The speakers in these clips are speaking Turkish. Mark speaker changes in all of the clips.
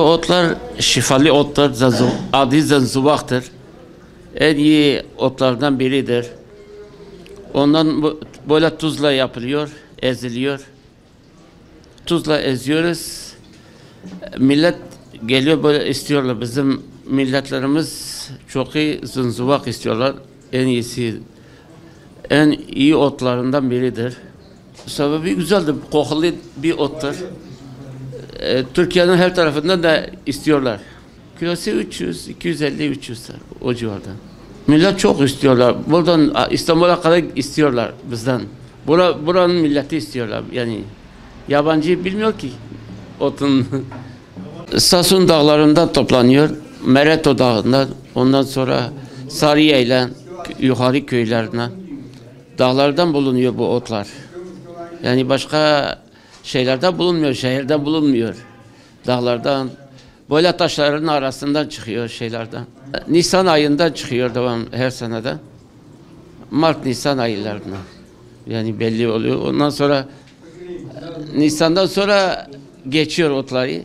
Speaker 1: Otlar şifalı otlar, adı zanzubaktır. En iyi otlardan biridir. Ondan böyle tuzla yapılıyor, eziliyor. Tuzla eziyoruz. Millet geliyor böyle istiyorlar. Bizim milletlerimiz çok iyi zanzubak istiyorlar. En iyisi, en iyi otlarından biridir. Sebebi güzeldir, kokulu bir ottur. Türkiye'nin her tarafından da istiyorlar. Kilosu 300, 250, 300 o civarda. Millet çok istiyorlar. Buradan İstanbul'a kadar istiyorlar bizden. Buranın milleti istiyorlar. Yani yabancı bilmiyor ki otun. Sasun dağlarında toplanıyor. Mereto dağında. Ondan sonra Sarıyeylen, yukarı köylerine. Dağlardan bulunuyor bu otlar. Yani başka şeylerde bulunmuyor, şehirde bulunmuyor. Dağlardan, böyle taşların arasından çıkıyor şeylerden. Nisan ayında çıkıyor devam her senede. Mart-Nisan aylarına. Yani belli oluyor. Ondan sonra Nisan'dan sonra geçiyor otları.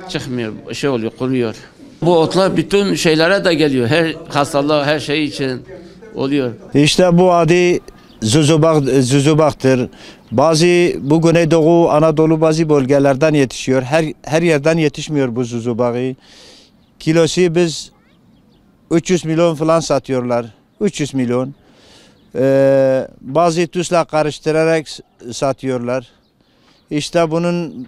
Speaker 1: Çıkmıyor, şey oluyor, kuruyor. Bu otlar bütün şeylere de geliyor. Her hastalığa, her şey için oluyor.
Speaker 2: İşte bu adı zuzubaktır. Bazı bu Güneydoğu Anadolu bazı bölgelerden yetişiyor. Her yerden yetişmiyor bu zuzubağı. Kilosu biz 300 milyon falan satıyorlar. 300 milyon. Bazı tuzla karıştırarak satıyorlar. İşte bunun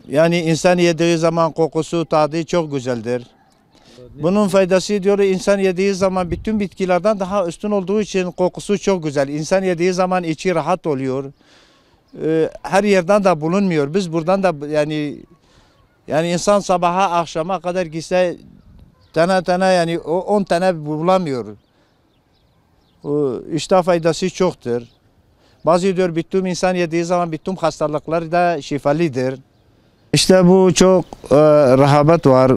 Speaker 2: yani insan yediği zaman kokusu, tadı çok güzeldir. Bunun faydası diyor insan yediği zaman bütün bitkilerden daha üstün olduğu için kokusu çok güzel. İnsan yediği zaman içi rahat oluyor. Her yerden de bulunmuyor. Biz buradan da yani insan sabaha akşama kadar gitse tane yani 10 tane bulamıyor. İşte faydası çoktur. Bazı diyor bütün insan yediği zaman bütün hastalıklar da şifalıdır. İşte bu çok rehavet var.